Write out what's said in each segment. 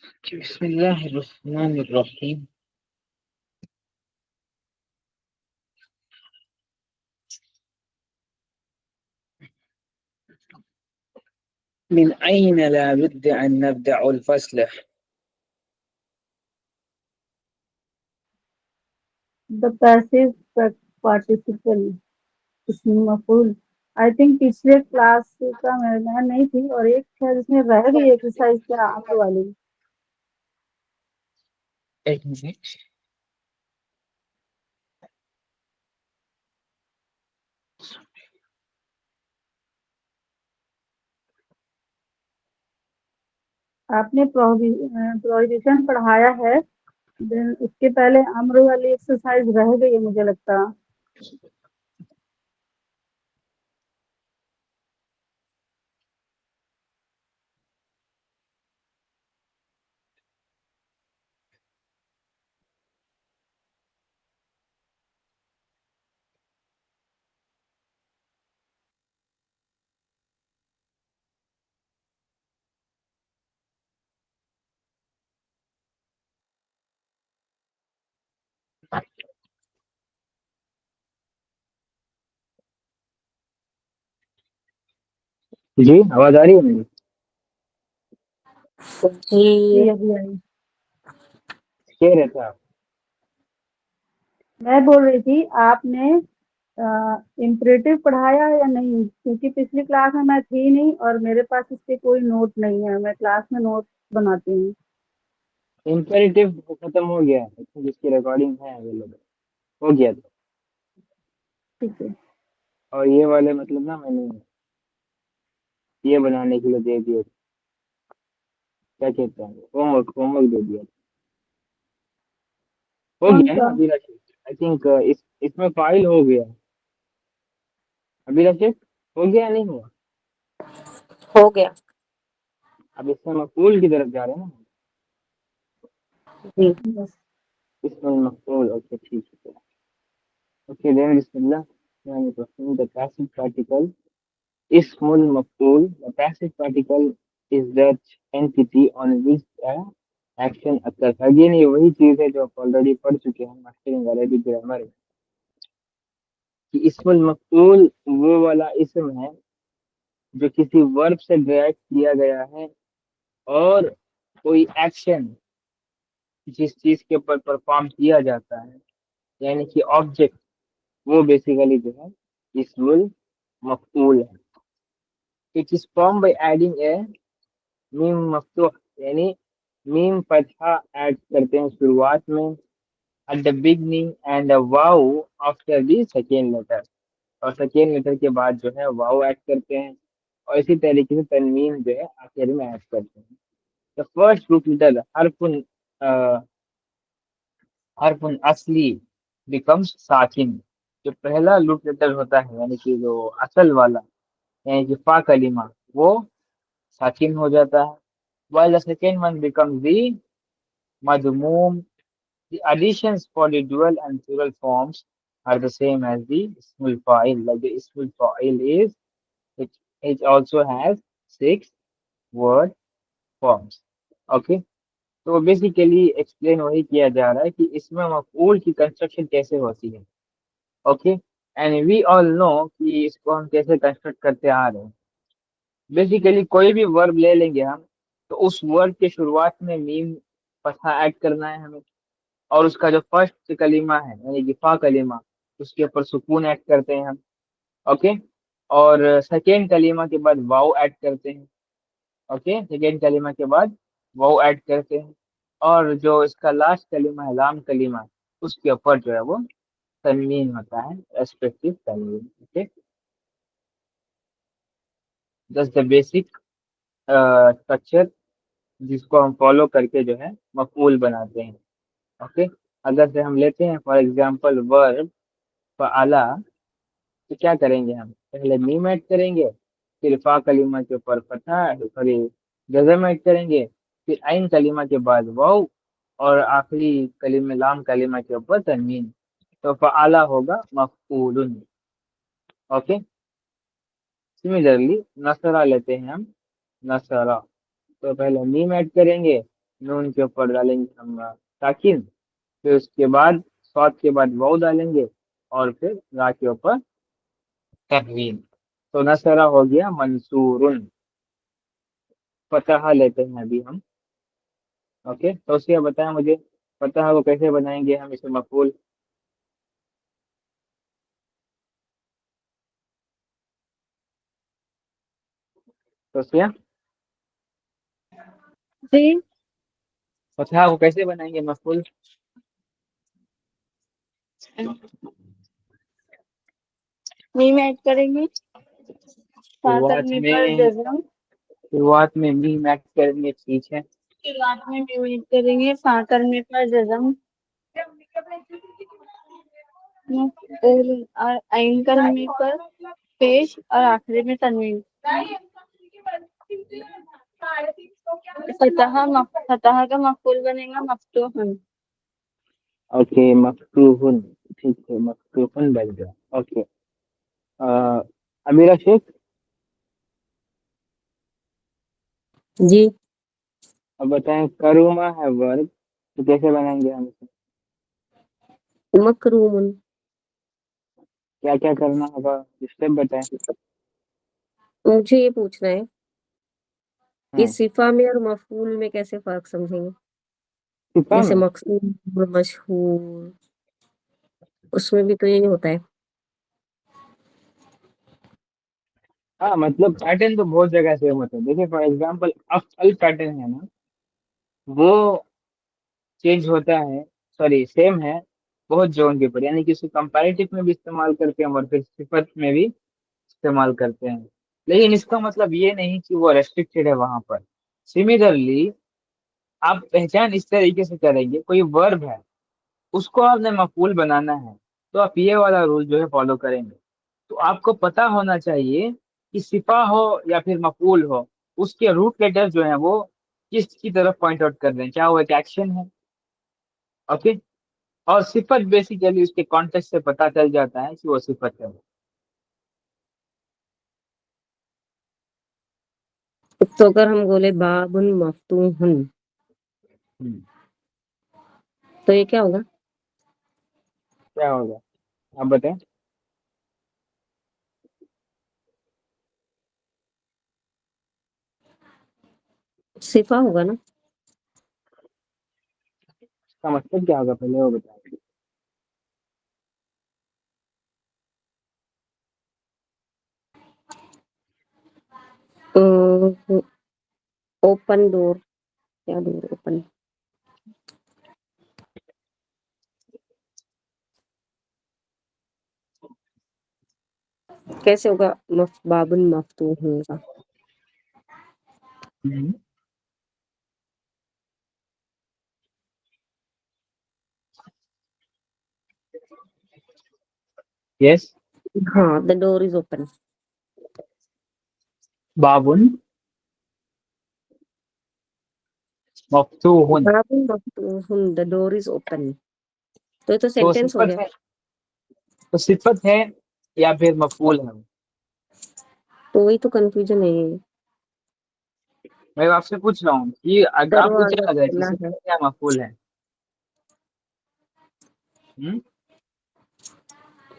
بسم الله الرحمن الرحيم. من أين لا بد أن نبدأ الفصل؟ The passive participle इसमें मफूल आई थिंक पिछले क्लास का मैं नहीं थी और एक है जिसमें रह गई एक्सरसाइज क्या अम्र वाली एक मिनट. आपने प्रोहिबिशन पढ़ाया है देन उसके पहले अम्र वाली एक्सरसाइज रह गई है मुझे लगता है जी, आवाज आ रही है मेरी? जी जी अभी आई कह रहे थे आप? मैं बोल रही थी आपने इम्परेटिव पढ़ाया या नहीं क्योंकि पिछली क्लास में मैं थी नहीं और मेरे पास इसके कोई नोट नहीं है मैं क्लास में नोट बनाती हूँ इम्पेरेटिव खत्म हो गया है, जिसकी रिकॉर्डिंग है अवेलेबल हो गया था. ठीक है और ये वाले मतलब ना मैंने ये बनाने के लिए दे दिए थे. क्या कहते हैं, होमवर्क होमवर्क दे दिया था. हो कौन गया सा ना अभी राशि? आई थिंक इसमें फाइल हो गया अभी राशि. हो गया या नहीं हुआ? हो गया अब इसमें मकबूल की तरफ जा रहे हैं ना. जी बस इसमें मकबूल. ओके ठीक है. ओके देन बिस्मिल्लाह. यानी the passive particle Ismul maf'ul, the passive particle is that entity on which the action occurs. Again ये वही चीज है जो आप ऑलरेडी पढ़ चुके हैं मास्टरिंग अरबिक ग्रामर में, कि इस्मुल मफ'ूल वो वाला इस्म है जो किसी वर्ब से डिराइव किया गया है और कोई एक्शन जिस चीज के ऊपर परफॉर्म किया जाता है, यानी कि ऑब्जेक्ट, वो बेसिकली जो है इस्मुल मफ'ूल है. It is form by adding a मीम मफ्तूह, यानी मीम फतहा ऐड करते हैं शुरुआत में, एट द बिगनिंग, एंड वाउ आफ्टर दी सेकेंड लेटर, और सेकेंड लेटर के बाद जो है वाउ ऐड करते हैं, और इसी तरीके से तनवीन जो है आखिर में ऐड करते हैं. द फर्स्ट रूट लेटर हरफुन हरफुन असली बिकम्स साकिन. जो पहला रूट लेटर होता है यानी कि जो असल वाला, यानी कि फा कलीमा, वो साकिन हो जाता है. while the second one becomes the madmum. The additions for the dual and plural forms are the same as the ismul fa'il. Like the ismul fa'il is, it, it also has 6 word forms. Okay. तो basically explain वही किया जा रहा है कि इसमें मफूल की construction कैसे होती है. Okay. And we all know कि इसको हम कैसे कंस्ट्रक्ट करते आ रहे हैं. बेसिकली कोई भी वर्ब ले लेंगे हम, तो उस वर्ब के शुरुआत में मीम फतहा ऐड करना है हमें, और उसका जो फर्स्ट कलीमा है यानी कि फा कलीमा, उसके ऊपर सुकून ऐड करते हैं हम. ओके. और सेकेंड कलीमा के बाद वाव ऐड करते हैं. ओके. सेकेंड कलीमा के बाद वाव ऐड करते हैं, और जो इसका लास्ट कलीमा है लाम कलीमा, उसके ऊपर जो है वो तनवीन होता है, रेस्पेक्टिव तनवीन. ओके. दस द बेसिक स्ट्रक्चर जिसको हम फॉलो करके जो है मफूल बनाते हैं. ओके. अगर से हम लेते हैं फॉर एग्जांपल वर्ब फअला, तो क्या करेंगे हम, पहले मीम ऐड करेंगे, फिर फा कलीमा के ऊपर फतहा, सॉरी जज़म ऐड करेंगे, फिर आइन कलीमा के बाद वाव, और आखिरी कलीमा लाम कलीमा के ऊपर तनवीन. तो फअला होगा मफऊलुन. ओके. सिमिलरली नसरा लेते हैं हम. नसरा, तो पहले मीम ऐड करेंगे, نون کے اوپر ڈالیں گے ہم ساکن، پھر اس کے بعد صاد کے بعد واو ڈالیں گے، اور پھر را کے اوپر تنوین. تو نصرہ ہو گیا منصور. فتح لیتے ہیں ابھی ہم. اوکے، تو اس کے بتائیں مجھے فتح کو کیسے بنائیں گے ہم اسے مفعول. توسیہ، جی فتح کو کیسے بنائیں گے مفعول. میم ایڈ کریں گے، فا شروعات کرنے میں پر جزم، شروعات میں میم ایڈ کریں گے، ٹھیک ہے. شروعات میں میم ایڈ کریں گے، فا کرنے پر جزم، اور عین کرنے پر پیش، اور آخری میں تنوین. فتح کا مفعول بنے گا مفتوح. اوکے، مفتوحن. ٹھیک ہے، مفتوحن بن گیا. اوکے. امیرا شیخ، جی، اب بتائیں کروما ہے ورب، تو کیسے بنائیں گے ہم اسے. مکرومن. کیا کیا کرنا ہوگا اسٹیپ بتائیں. مجھے یہ پوچھنا ہے کہ ہاں، صفا میں اور مفعول میں کیسے فرق سمجھیں گے؟ صفا جیسے میں. مقصود، مشہور، اس میں بھی تو یہی ہوتا ہے. ہاں، مطلب پیٹرن تو بہت جگہ سے ہوتا ہے. دیکھیں فار ایگزامپل افعل پیٹرن ہے نا، وہ چینج ہوتا ہے، سوری سیم ہے بہت جگہوں کے اوپر، یعنی کہ اس کو کمپیریٹو میں بھی استعمال کرتے ہیں اور پھر صفت میں بھی استعمال کرتے ہیں. لیکن اس کا مطلب یہ نہیں کہ وہ ریسٹرکٹیڈ ہے وہاں پر. سملرلی آپ پہچان اس طریقے سے کریں گے، کوئی ورب ہے اس کو آپ نے مفعول بنانا ہے، تو آپ یہ والا رول جو ہے فالو کریں گے. تو آپ کو پتا ہونا چاہیے کہ صفا ہو یا پھر مفعول ہو، اس کے روٹ لیٹر جو ہیں وہ کس کی طرف پوائنٹ آؤٹ کر رہے ہیں، کیا وہ ایک ایکشن ہے. اوکے. اور صفت بیسیکلی اس کے کانٹیکٹ سے پتا چل جاتا ہے کہ وہ صفت ہے. تو اگر ہم بولے بابن مفتوح، تو یہ کیا ہوگا؟ کیا ہوگا آپ بتائیں. صفا ہوگا نا. اس کا مطلب کیا ہوگا پہلے وہ بتائیں. اوپن ڈور، کیا ڈور اوپن. کیسے ہوگا بابن مفتوح ہوگا. یس. ہاں، دا ڈور از اوپن. بابن مفتوح. بابن مفتوح، دا ڈور از اوپن. تو یہ تو تو سینٹینس ہو صفت گیا. ہے، تو صفت ہے یا پھر مفعول ہے. تو وہی تو کنفیوژن ہے. میں آپ سے پوچھ رہا ہوں کہ اگر آپ کو کیا دروازہ لگ رہا ہے کہ کھلا ہے. صفت ہے یا مفعول ہے.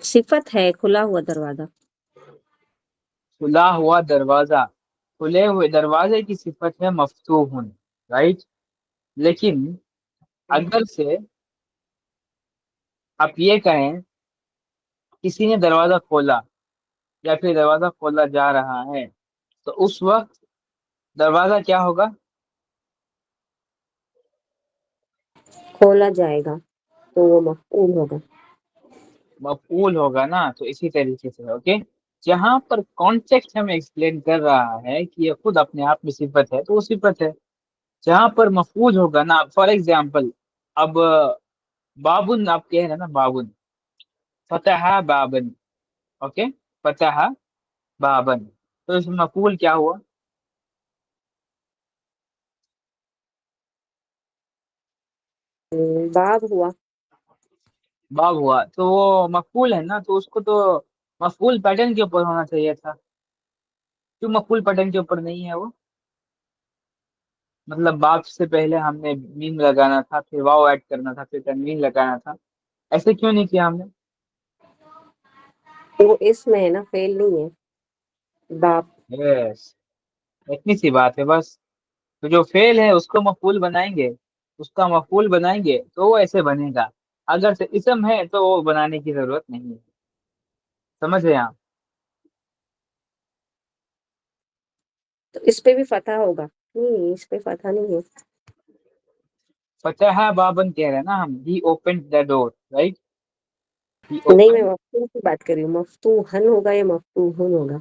صفت ہے کھلا ہوا دروازہ. کھلا ہوا دروازہ، کھلے ہوئے دروازے کی صفت ہے مفتوح. رائٹ. لیکن اگر سے آپ یہ کہیں کسی نے دروازہ کھولا یا پھر دروازہ کھولا جا رہا ہے، تو اس وقت دروازہ کیا ہوگا. کھولا جائے گا تو وہ مفعول ہوگا. مفعول ہوگا نا. تو اسی طریقے سے اوکے، جہاں پر کانٹیکٹ ہمیں ایکسپلین کر رہا ہے کہ یہ خود اپنے آپ میں صفت ہے تو وہ صفت ہے. جہاں پر مفعول ہوگا نا، فار ایگزامپل اب بابن آپ کہہ رہے ہیں نا، بابن فتح بابن. اوکے، فتح بابن، تو اس میں مفعول کیا ہوا. باب ہوا. باب ہوا تو وہ مفعول ہے نا، تو اس کو تو مفعول پیٹرن کے اوپر ہونا چاہیے تھا. کیوں مفعول پیٹرن کے اوپر نہیں ہے وہ. مطلب باپ سے پہلے ہم نے میم لگانا تھا، پھر واو ایڈ کرنا تھا، پھر تنوین لگانا تھا، ایسے کیوں نہیں کیا ہم نے؟ وہ اس میں ہے نا، فیل نہیں ہے باپ. یس، اتنی سی بات ہے بس. تو جو فعل ہے اس کو مفعول بنائیں گے، اس کا مفعول بنائیں گے تو وہ ایسے بنے گا. اگر سے اسم ہے تو وہ بنانے کی ضرورت نہیں ہے. سمجھ رہے ہیں آپ؟ تو اس پہ بھی فتح ہوگا؟ نہیں، اس پہ فتح نہیں ہے. فتح بابن کہہ رہے ہیں نا ہم. ہی اوپن دا ڈور، رائٹ. ہی نہیں، میں اوپن. مفتوح کی بات کر رہی ہوں. مفتوحن ہوگا یا مفتوحن ہوگا؟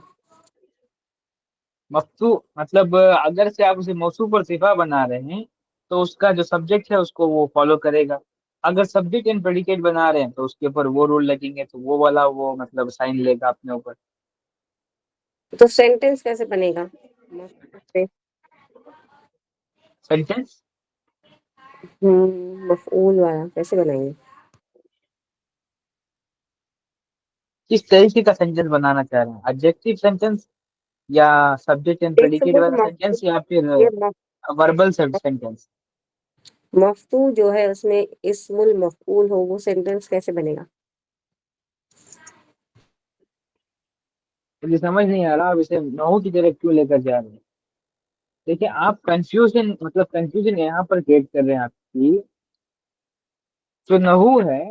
مفتوح مطلب اگر سے آپ اسے موصوف اور صفہ بنا رہے ہیں تو اس کا جو سبجیکٹ ہے اس کو وہ فالو کرے گا. اگر سبجیکٹ اینڈ پریڈیکیٹ بنا رہے ہیں تو اس کے اوپر وہ رول لگیں گے، تو وہ والا وہ مطلب سائن لے گا اپنے اوپر. تو سینٹینس کیسے بنے گا مفتوح سے؟ سینٹینس مفعول والا کیسے بنائیں گے؟ کس طریقے کا سینٹینس بنانا چاہ رہے ہیں؟ ایڈجیکٹو سینٹینس یا سبجیکٹ اینڈ پریڈیکیٹ والا سینٹینس یا پھر وربل سینٹینس؟ مفتوح جو ہے اس میں اسم المفعول ہو، وہ سینٹینس کیسے بنے گا؟ مجھے سمجھ نہیں آ رہا آپ اسے نحو کی طرف کیوں لے کر جا رہے ہیں. دیکھیں آپ کنفیوژن یہاں پر کریٹ کر رہے ہیں. آپ کی جو نحو ہے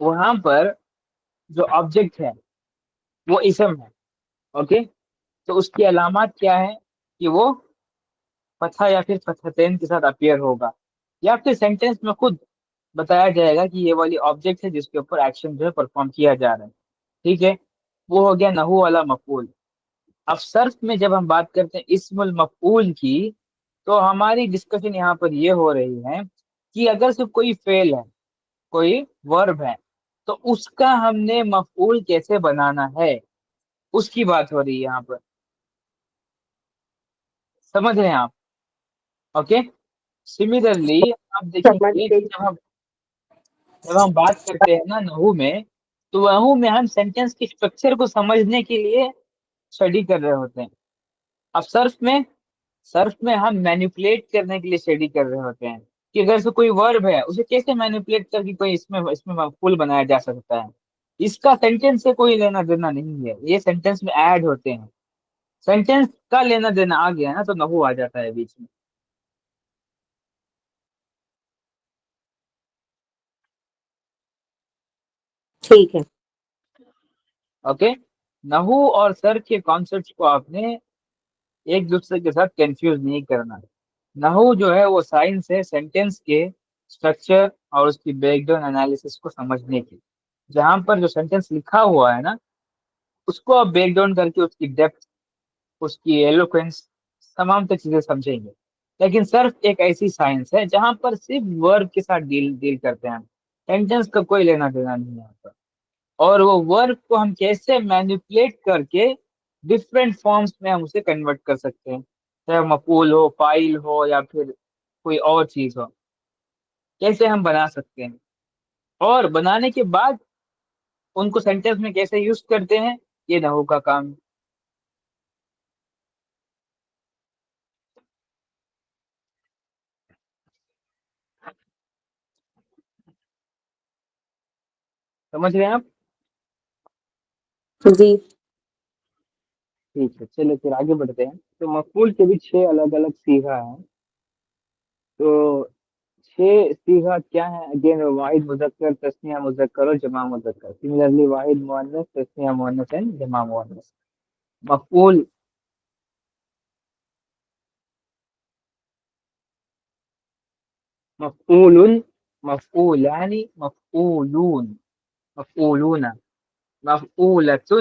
وہاں پر جو آبجیکٹ ہے وہ اسم ہے. اوکے، تو اس کی علامات کیا ہے کہ وہ فتحہ یا پھر فتحتین کے ساتھ اپیئر ہوگا، یا پھر سینٹینس میں خود بتایا جائے گا کہ یہ والی آبجیکٹ ہے جس کے اوپر ایکشن جو ہے پرفارم کیا جا رہا ہے. ٹھیک ہے، وہ ہو گیا نحو والا مفعول. اب صرف میں جب ہم بات کرتے ہیں اسم المفعول کی، تو ہماری ڈسکشن یہاں پر یہ ہو رہی ہے کہ اگر سے کوئی فعل ہے، کوئی ورب ہے، تو اس کا ہم نے مفعول کیسے بنانا ہے، اس کی بات ہو رہی ہے یہاں پر. سمجھ رہے ہیں آپ؟ اوکے. سملرلی آپ دیکھیں سمجھ گے گئی. کہ جب ہم بات کرتے ہیں نا نحو میں، تو نحو میں ہم سینٹینس کے اسٹرکچر کو سمجھنے کے لیے اسٹڈی کر رہے ہوتے ہیں. اب صرف میں ہم مینیپولیٹ کرنے کے لیے اسٹڈی کر رہے ہوتے ہیں کہ اگر سے کوئی ورب ہے اسے کیسے مینیپولیٹ کر کے کوئی اس میں مفعول بنایا جا سکتا ہے. اس کا سینٹینس سے کوئی لینا دینا نہیں ہے، یہ سینٹینس میں ایڈ ہوتے ہیں. سینٹینس کا لینا دینا آ گیا نا تو نحو آ جاتا ہے بیچ میں. ٹھیک ہے. اوکے. نحو اور صرف کے کانسیپٹ کو آپ نے ایک دوسرے کے ساتھ کنفیوز نہیں کرنا. نحو جو ہے وہ سائنس ہے سینٹینس کے اسٹرکچر اور اس کی بیک گراؤنڈ انالیسس کو سمجھنے کی. جہاں پر جو سینٹینس لکھا ہوا ہے نا اس کو آپ بیک ڈاؤن کر کے اس کی ڈیپتھ، اس کی ایلوکوینس، تمام تک چیزیں سمجھیں گے. لیکن صرف ایک ایسی سائنس ہے جہاں پر صرف ورب کے ساتھ ڈیل کرتے ہیں. سینٹینس کا کوئی لینا دینا نہیں ہے یہاں پر. اور وہ ورب کو ہم کیسے مینیپولیٹ کر کے ڈفرینٹ فارمس میں ہم اسے کنورٹ کر سکتے ہیں، چاہے مفعول ہو، فاعل ہو، یا پھر کوئی اور چیز ہو، کیسے ہم بنا سکتے ہیں. اور بنانے کے بعد ان کو سینٹینس میں کیسے یوز کرتے ہیں، یہ نحو کا کام ہے. سمجھ رہے ہیں آپ؟ جی. ٹھیک ہے، چلو پھر آگے بڑھتے ہیں. تو مفعول کے بھی 6 الگ الگ صیغہ ہیں. تو 6 صیغہ کیا ہے؟ اگین واحد مذکر، تثنیہ مذکر اور جمع مذکر. سملرلی واحد مؤنث، تثنیہ مؤنث اینڈ جمع مؤنث. مفعول مفعول، مفعولان، مفعولون، مفعولون، مفعولۃ،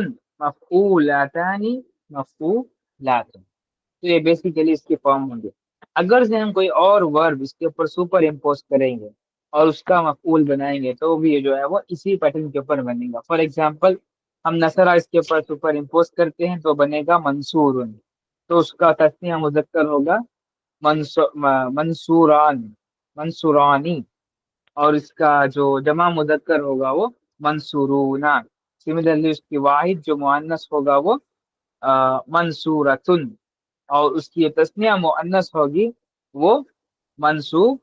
مفعولتان، مفعولات. تو یہ بیسیکلی اس کے فارم ہوں گے. اگر سے ہم کوئی اور ورب اس کے اوپر سپر امپوز کریں گے اور اس کا مفعول بنائیں گے تو بھی جو ہے وہ اسی پیٹرن کے اوپر بنے گا. فار ایگزامپل ہم نصرہ اس کے اوپر سپر امپوز کرتے ہیں تو بنے گا منصور، تو اس کا تسنیہ مذکر ہوگا منصوران، منصورانی، اور اس کا جو جمع مذکر ہوگا وہ منصورون. سملرلی اس کی واحد جو مؤنث ہوگا وہ منصورتن، اور اس کی تسنیہ مؤنث ہوگی وہ منصوب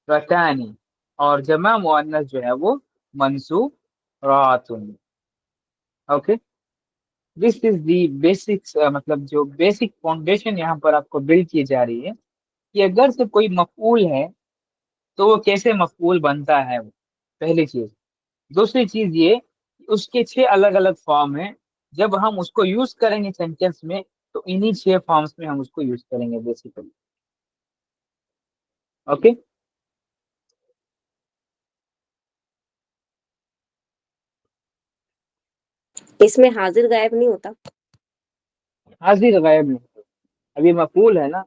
رتانی، اور جمع مؤنث جو ہے وہ منصوب راتن. Okay, this is the basics, مطلب جو بیسک فاؤنڈیشن یہاں پر آپ کو بلڈ کی جا رہی ہے کہ اگر سے کوئی مفعول ہے تو وہ کیسے مفعول بنتا ہے. وہ پہلی چیز. دوسری چیز یہ، اس کے 6 الگ الگ فارم ہیں. جب ہم اس کو یوز کریں گے سینٹینس میں تو انہی 6 فارمس میں ہم اس کو یوز کریں گے بیسیکلی. اوکے، اس میں حاضر غائب نہیں ہوتا؟ حاضر غائب نہیں. ابھی مفعول ہے نا،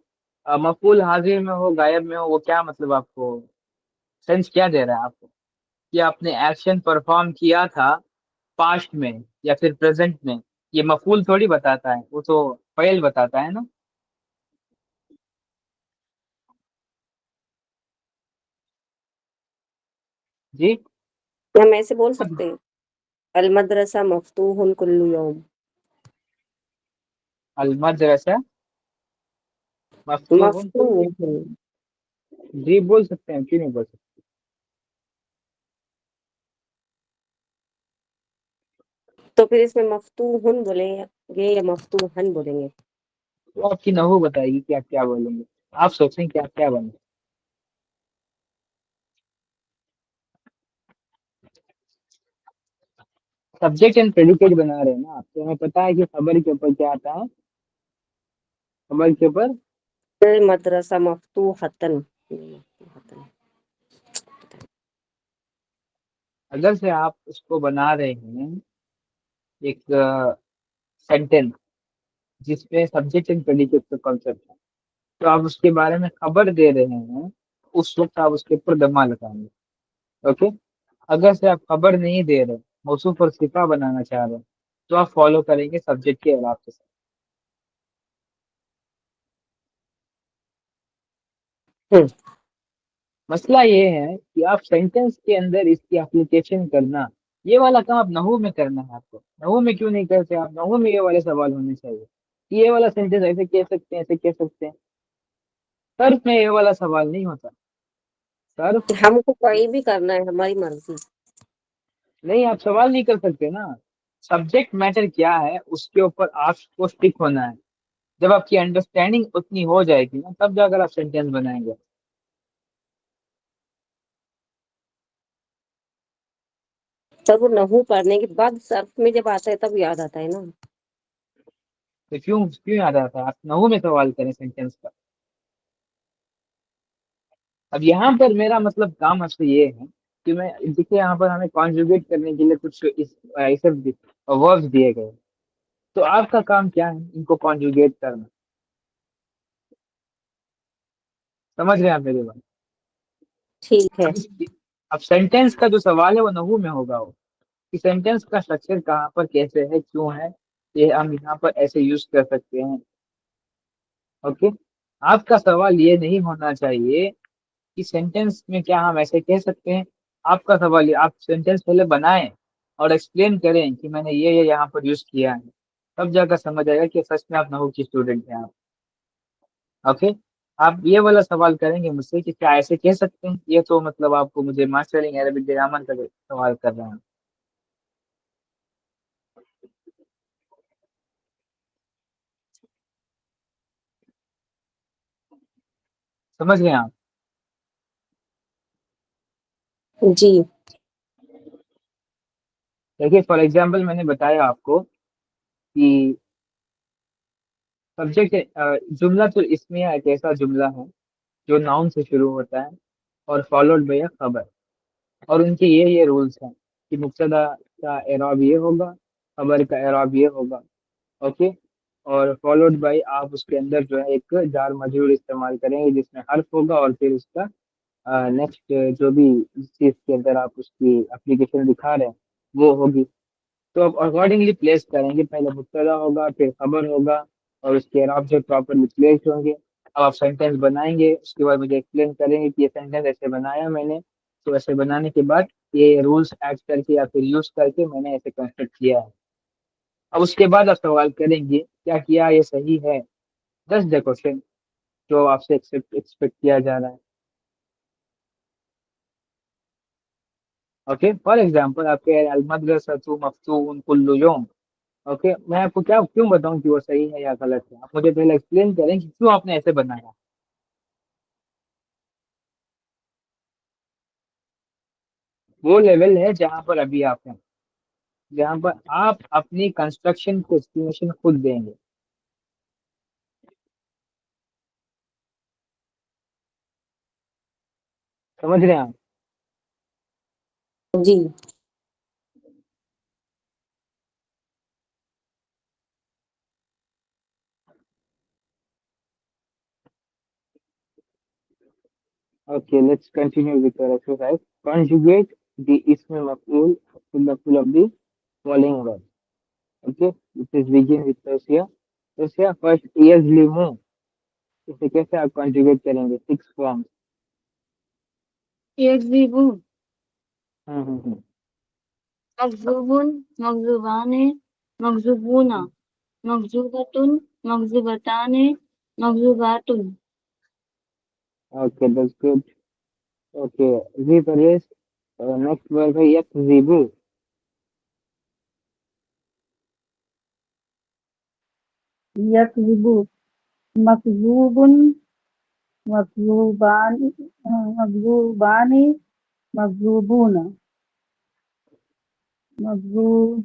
مفعول حاضر میں ہو غائب میں ہو، وہ کیا مطلب آپ کو سینس کیا دے رہا ہے آپ کو کہ آپ نے ایکشن پرفارم کیا تھا پاسٹ میں یا پھر پریزنٹ میں. یہ مفعول تھوڑی بتاتا ہے، وہ تو فعل بتاتا ہے نا. جی، ہم ایسے بول سکتے ہیں المدرسہ مفتوح کل یوم. المدرسہ مفتوح. مفتوح. جی بول سکتے ہیں، کیوں نہیں بول سکتے. تو پھر اس میں مفتوح بولیں گے یا مفتوحن بولیں گے؟ تو آپ کی نحو بتائے گی کہ آپ کیا بولیں گے. آپ سوچیں کہ آپ کیا بنیں. سبجیکٹ اینڈ پریڈیکیٹ بنا رہے ہیں نا آپ، تو ہمیں پتا ہے کہ خبر کے اوپر کیا آتا ہے. خبر کے اوپر مدرسہ مفتوحتن. اگر سے آپ اس کو بنا رہے ہیں ایک سینٹینس جس پہ سبجیکٹ اینڈ پریڈیکیٹ کا کانسیپٹ ہے، تو آپ اس کے بارے میں خبر دے رہے ہیں، اس وقت آپ اس کے اوپر دمہ لگائیں گے. اوکے، اگر سے آپ خبر نہیں دے رہے، موصوف اور صفہ بنانا چاہ رہے ہیں، تو آپ فالو کریں گے سبجیکٹ کے اعراب کے ساتھ. ہوں، مسئلہ یہ ہے کہ آپ سینٹینس کے اندر اس کی اپلیکیشن کرنا، یہ والا کام آپ نحو میں کرنا ہے. آپ کو نحو میں کیوں نہیں کرتے؟ آپ نحو میں یہ والے سوال ہونے چاہیے کہ یہ والا سینٹینس ایسے کہہ سکتے ہیں، ایسے کہہ سکتے ہیں. صرف میں یہ والا سوال نہیں ہوتا. صرف ہم کو کوئی بھی کرنا ہے ہماری مرضی. نہیں، آپ سوال نہیں کر سکتے نا. سبجیکٹ میٹر کیا ہے اس کے اوپر آپ کو سٹک ہونا ہے. جب آپ کی انڈرسٹینڈنگ اتنی ہو جائے گی نا، تب جا کر آپ سینٹینس بنائیں گے. تب وہ نحو پڑھنے کے بعد صرف میں جب آتا ہے تب یاد آتا ہے نا. تو کیوں یاد آتا ہے؟ آپ نحو میں سوال کریں سینٹینس کا. اب یہاں پر میرا مطلب کام آپ سے یہ ہے کہ میں دیکھیے یہاں پر ہمیں کانجوگیٹ کرنے کے لیے کچھ وربس دیے گئے، تو آپ کا کام کیا ہے ان کو کانجوگیٹ کرنا. سمجھ رہے ہیں آپ میری بات. ٹھیک ہے. اب سینٹینس کا جو سوال ہے وہ نحو میں ہوگا. وہ کہ سینٹینس کا اسٹرکچر کہاں پر کیسے ہے، کیوں ہے، یہ ہم یہاں پر ایسے یوز کر سکتے ہیں. اوکے، آپ کا سوال یہ نہیں ہونا چاہیے کہ سینٹینس میں کیا ہم ایسے کہہ سکتے ہیں. آپ کا سوال یہ، آپ سینٹینس پہلے بنائیں اور ایکسپلین کریں کہ میں نے یہ یہاں پر یوز کیا ہے، تب جا کر سمجھ آئے گا کہ سچ میں آپ نحو کی اسٹوڈنٹ ہیں آپ. اوکے، آپ یہ والا سوال کریں گے مجھ سے کہ کیا ایسے کہہ سکتے ہیں، یہ تو مطلب آپ کو مجھے ماسٹرنگ عربک گرامر کا سوال کر رہے ہیں. سمجھ گئے آپ. جی. دیکھیے فار ایگزامپل میں نے بتایا آپ کو کہ سبجیکٹ جملہ تو اسمیہ ایک ایسا جملہ ہے جو ناؤن سے شروع ہوتا ہے اور فالوڈ بائی خبر، اور ان کے یہ رولس ہیں کہ مبتدا کا اعراب یہ ہوگا، خبر کا اعراب یہ ہوگا. اوکے، اور فالوڈ بائی آپ اس کے اندر جو ہے ایک جار مجرور استعمال کریں گے جس میں حرف ہوگا، اور پھر اس کا نیکسٹ جو بھی چیز کے اندر آپ اس کی اپلیکیشن دکھا رہے ہیں وہ ہوگی. تو آپ اکارڈنگلی پلیس کریں گے، پہلے مبتدا ہوگا، پھر خبر ہوگا، اور اس کے اعراب سے پراپرلی پلیس ہوں گے. اب آپ سینٹینس بنائیں گے، اس کے بعد مجھے ایکسپلین کریں گے کہ یہ سینٹینس ایسے بنایا میں نے، تو ایسے بنانے کے بعد یہ رولس ایڈ کر کے یا پھر یوز کر کے میں نے ایسے کنسٹرکٹ کیا ہے. اب اس کے بعد آپ سوال کریں گے کیا کیا یہ صحیح ہے. دس دا کوشچن. جو آپ سے ایکسپیکٹ کیا جا رہا ہے. اوکے فار ایگزامپل آپ کے المدرسۃ مفتوح کل یوم. اوکے میں آپ کو کیوں بتاؤں کہ وہ صحیح ہے یا غلط ہے؟ آپ مجھے پہلے ایکسپلین کریں کہ کیوں آپ نے ایسے بنایا. وہ لیول ہے جہاں پر ابھی آپ ہیں، جہاں پر آپ اپنی کنسٹرکشن کو اسٹیمیشن خود دیں گے. سمجھ رہے ہیں آپ؟ جی Okay, let's continue with our exercise. Conjugate the ism maf'ul to maf'ul of the following word. Okay, this is begin with Tosia. Tosia first yazlimu. इसे कैसे आप conjugate करेंगे? 6 forms. يكذب hmm. مكذوب مكذوبان مكذوبون مكذوبة مكذوبتان مكذوبات. Okay, that's good. Okay, Ziparis. Next word है yakzibu. يكذب مكذوب مكذوبان مكذوبان مكذوبون مكذوبة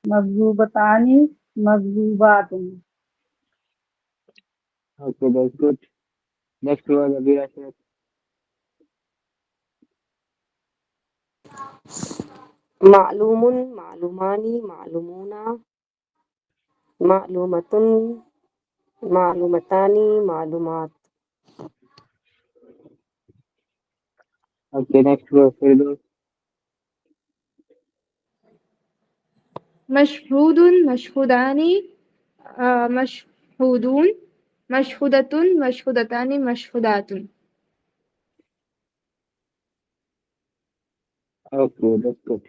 مكذوبتان مكذوبات. Okay, that's good. Next word Abhirashit. معلوم معلومان معلومون معلومة معلومتان معلومات. Okay, next word Firdaus. Mashhood مشهودان مشهودون مشهودة مشهودتان مشهودات. Okay, that's good.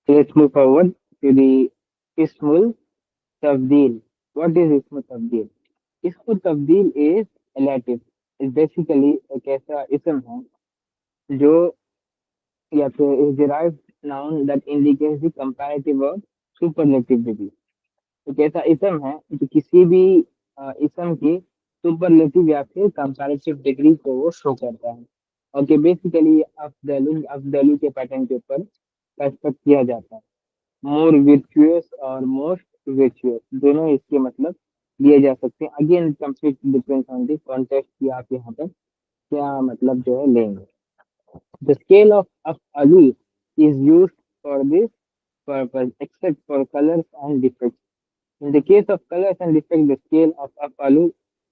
Let's move forward to the Ismul Tafdeel. What is Ismul Tafdeel? Ismul Tafdeel is relative. It's basically एक ऐसा ism है जो या फिर is derived noun that indicates the comparative or superlative degree. एक ऐसा ism है जो किसी भी ism की superlative या फिर comparative degree को वो show करता है. ओके बेसिकली अफदलू के पैटर्न के ऊपर कंस्ट्रक्ट किया जाता है. मोर विर्चुअस और मोस्ट विर्चुअस दोनों इसके मतलब लिए जा सकते हैं. Again complete depends on the context कि आप यहाँ पर क्या मतलब जो है लेंगे. द स्केल ऑफ अली is used for this purpose except for colours and defects. In the case of colours and defect the scale of अफअलू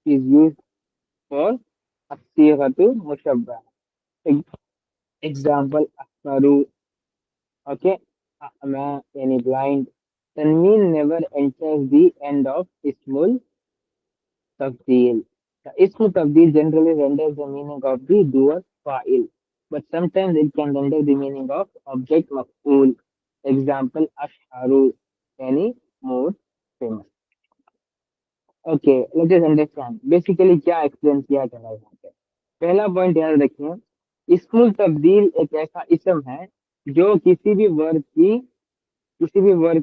इज यूज्ड फॉर असीगतु मुशब्बह. एग्जांपल अफरू. ओके मैं यानी blind. Tanween never enters the end of Ismul Tafdeel. The Ismul Tafdeel generally renders the meaning of the doer fa'il, but sometimes it can render the meaning of object maf'ul. Example Ashharu यानी more famous. Okay, let us understand. Basically क्या explain किया जा रहा है यहाँ पे. पहला point याद रखिए, इस्मुल तब्दील एक ऐसा इसम है जो किसी भी वर्ग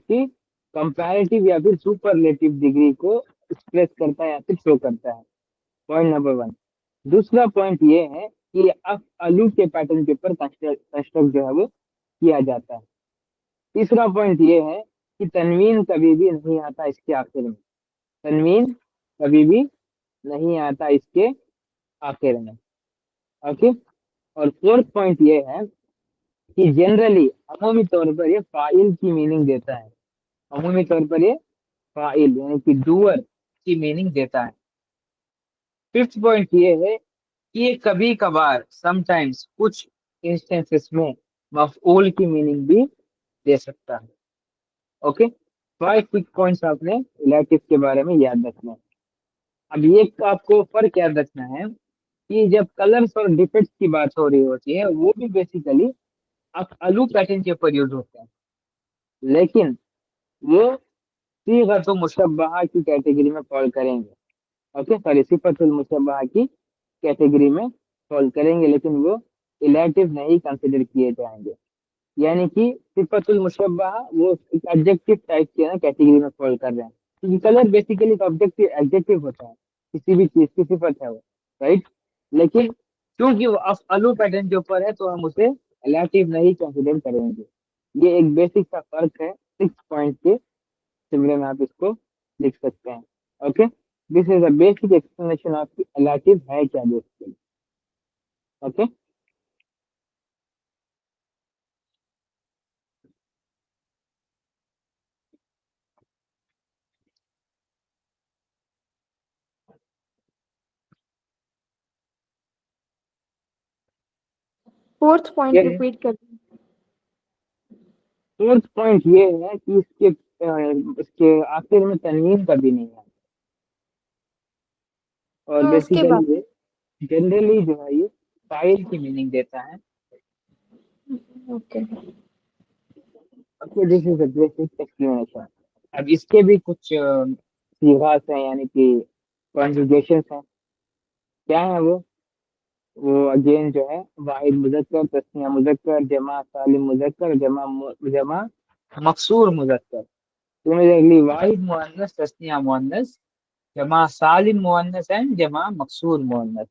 की कंपैरेटिव या फिर सुपरलेटिव डिग्री को एक्सप्रेस करता है या फिर शो करता है. Point number 1. दूसरा पॉइंट ये है कि अफ अलू के पैटर्न के ऊपर कंस्ट्रक्ट जो है वो किया जाता है. तीसरा पॉइंट ये है कि तनवीन कभी भी नहीं आता इसके आखिर में. तनवीन कभी भी नहीं आता इसके आखिर में. ओके. और फोर्थ पॉइंट ये है कि जनरली अमूमी तौर पर ये फाइल की मीनिंग देता है. अमूमी तौर पर ये फाइल यानी कि डूअर की मीनिंग देता है. फिफ्थ पॉइंट ये है कि ये कभी कभार समटाइम्स कुछ इंस्टेंसेस में मफऊल की मीनिंग भी दे सकता है। ओके, 5 6 पॉइंट्स आपने इलेक्टिव के बारे में याद रखना है। अब ये आपको फर्क याद रखना है कि जब कलर्स और डिफेक्ट्स की बात हो रही होती है वो भी बेसिकली अफअलू पैटर्न के ऊपर यूज होते हैं, लेकिन वो सीगतुल मुशब्बहा की कैटेगरी में फॉल करेंगे। ओके, सॉरी, सिफतुल मुशब्बहा की कैटेगरी में फॉल करेंगे, लेकिन वो इलेक्टिव नहीं कंसिडर किए जाएंगे। यानी कि सिफतुल मुशब्बहा वो एक एडजेक्टिव टाइप के ना कैटेगरी में फॉल कर रहे हैं, क्योंकि कलर बेसिकली एक ऑब्जेक्टिव एडजेक्टिव होता है, किसी भी चीज की सिफत है वो, राइट। लेकिन क्योंकि वो अफअलू पैटर्न के ऊपर है तो हम उसे इलेक्टिव नहीं कंसिडर करेंगे। ये एक बेसिक सा फर्क है 6 पॉइंट के सिमिलर में आप इसको लिख सकते हैं। Okay, this is a basic explanation of relative है क्या बेसिकली। ओके, फोर्थ पॉइंट ये रिपीट कर। फोर्थ पॉइंट ये है कि इसके आखिर में तनवीन कभी नहीं है, और हाँ, उसके बाद बेसिकली जनरली जो है ये फाइल की मीनिंग देता है। Okay. Okay, this is a basic explanation. अब इसके भी कुछ सीगास हैं, यानी कि कॉन्जुगेशंस हैं। क्या है वो अगेन जो है वाहिद मुजक्कर, तस्निया मुजक्कर, जमा सालिम मुजक्कर, जमा मकसूर मुजक्कर। सिमिलरली वाहिद मुअन्नस, तस्निया मुअन्नस, जमा सालिम मुअन्नस एंड जमा मकसूर मुअन्नस।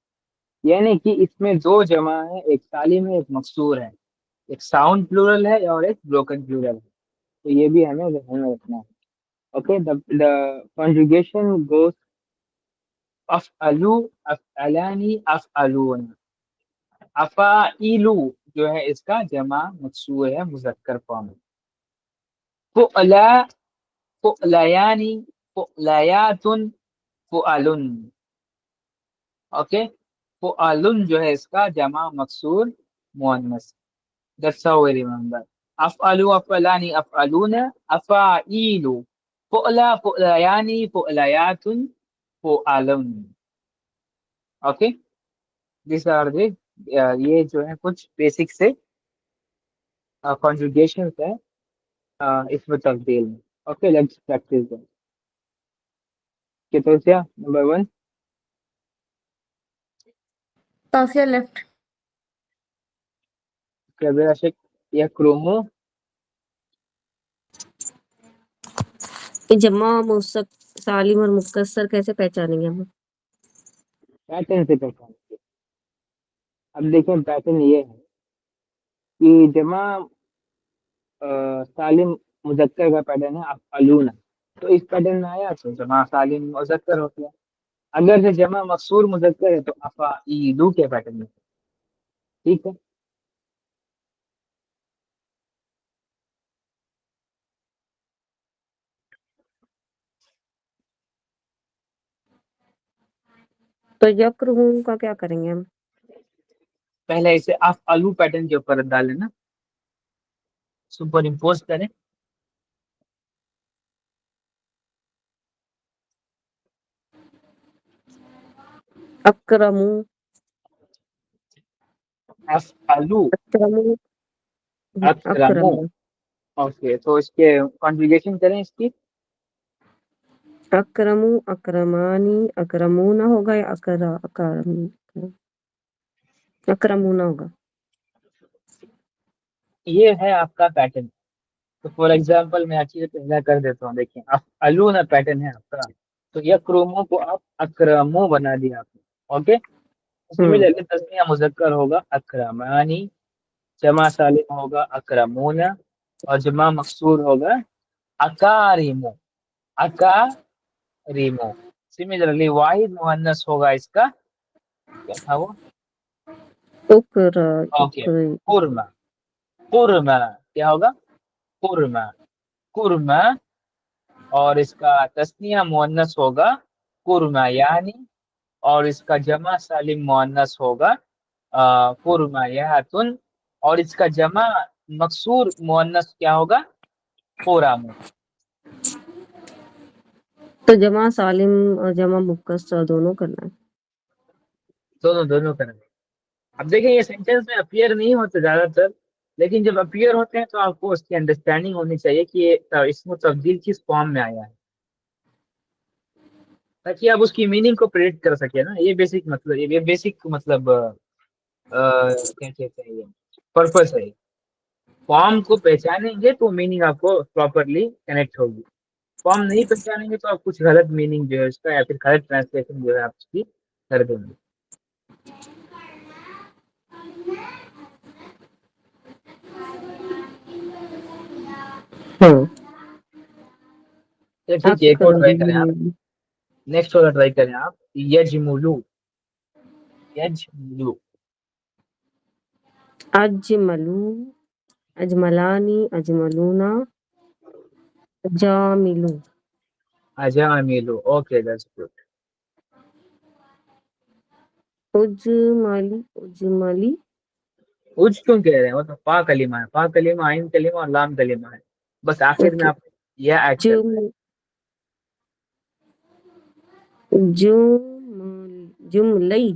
यानी कि इसमें दो जमा है, एक सालिम है, एक मकसूर है, एक साउंड प्लूरल है और एक ब्रोकन प्लूरल है। तो ये भी हमें ध्यान में रखना है। ओके, द conjugation goes अफअलू, अफअलानी, अफअलून। अफाइलू जो है इसका जमा मकसूर है मुजक्कर फॉर्म में। फुअला, फुअलयानी, फुअलयातुन, फुअलुन। ओके, फुअलुन जो है इसका जमा मकसूर मुअन्नस। That's how we remember. अफअलू, अफअलानी, अफअलून, अफाइलू, फुअला, फुअलयानी, फुअलयातुन, फुअलुन। ओके, दिस आर द ये जो है कुछ बेसिक से कॉन्जुगेशन है इसमें तब्दील में। Okay, let's practice them. केतोसिया नंबर 1। तासिया लेफ्ट। कबीर आशिक या क्रोमो। ये जमा मुसक सालिम और मुकस्सर कैसे पहचानेंगे हम? पैटर्न से पहचानेंगे। अब देखें पैटर्न ये है कि जमा सालिम मुजक्कर का पैटर्न है अफअलूना, तो इस पैटर्न में आया तो जमा सालिम मुजक्कर हो गया। अगर से जमा मकसूर मुजक्कर है तो अफाइलू के पैटर्न में। ठीक है, तो यक्रुहू का क्या करेंगे हम? पहले इसे अफअलू पैटर्न के ऊपर डाल लेना, सुपर इम्पोज करें। अक्रमू, अफअलू, अक्रमू, अक्रमू। अक्रमू, ओके, तो इसके कॉन्जुगेशन करें इसकी। अक्रमू, अक्रमानी, अक्रमूना होगा या अक्रमूना होगा? ये है आपका पैटर्न। तो फॉर एग्जांपल मैं अच्छी से पहला कर देता हूँ। देखिए, अफअलू ना पैटर्न है आपका, तो यह क्रोमो को आप अक्रमो बना दिया आपने। ओके, सिमिलरली तस्निया मुजक्कर होगा अक्रमानी, जमा सालिम होगा अक्रमूना, और जमा मकसूर होगा अकारिमो, अकारिमो। सिमिलरली वाहिद मुअन्नस होगा इसका, क्या था वो? उक्र, ओके, उक्र, कुरमा, कुरमा क्या होगा? कुरमा, कुरमा। और इसका तस्निया मुअन्नस होगा कुरमा यानी, और इसका जमा सालिम मुअन्नस होगा कुरमा यातुन, और इसका जमा مکسور مؤنث کیا ہوگا؟ قرام. تو جمع سالم اور جمع مکسر دونوں کرنا ہے. دونوں کریں گے. اب دیکھیں یہ سینٹینس میں اپیئر نہیں ہوتے زیادہ تر، لیکن جب اپیئر ہوتے ہیں تو آپ کو اس کی انڈرسٹینڈنگ ہونی چاہیے کہ یہ اسم تبدیل کس فارم میں آیا ہے، تاکہ آپ اس کی میننگ کو پریڈکٹ کر سکیں نا. یہ بیسک مطلب کیا کہتے ہیں، یہ پرپس ہے. فارم کو پہچانیں گے تو میننگ آپ کو پراپرلی کنیکٹ ہوگی. فارم نہیں پہچانیں گے تو آپ کچھ غلط میننگ جو ہے اس کا یا پھر غلط ٹرانسلیشن جو ہے آپ اس کی کر دیں گے. ٹھیک ہے، ایک اور ٹرائی کریں آپ. نیکسٹ والا ٹرائی کریں آپ. یجملو. اجملو، اجملانی، اجملونا، جاملو. اجاملو. Okay that's good. اجملی، اجملی. اج کیوں کہہ رہے ہیں؟ وہ تو پا کلمہ ہے. پا کلمہ عین کلمہ اور لام کلمہ ہے. بس آخر میں اوکے. آپ یہ ایڈ کرنا ہے. جملئی،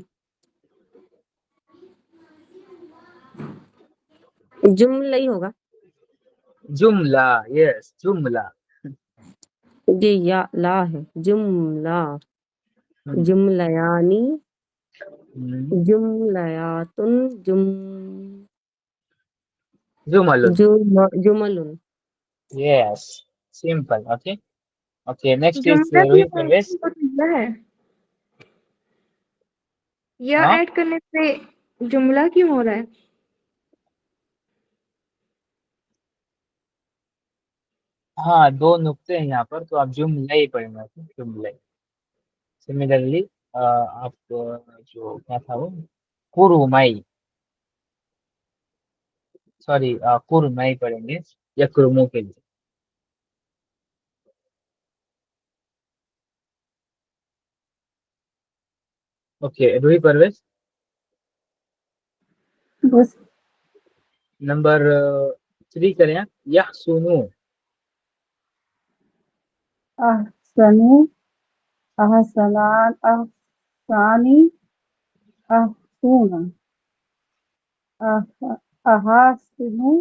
جملئی ہوگا. جملہ. یس جملہ. یہ یا لا ہے. جملہ، جملیانی، جملیاتن، جمل. جمل. Yes simple. Okay okay. Next is جملہ روہی پرویز. تو جملہ ہے، یا ہاں ایڈ کرنے سے جملہ کیوں ہو رہا ہے؟ ہاں دو نقطے ہیں یہاں پر، تو آپ جملہ ہی پڑھیں گے. جملہ. سملرلی آپ جو کیا تھا وہ قرمئی، سوری قرمئی پڑھیں گے یا قرموں کے لیے. اوکے روہی پرویز. بس نمبر 3 کریں آپ. یحسنو. احسنو، احسنان، احسانی، احسونا، احاسنو،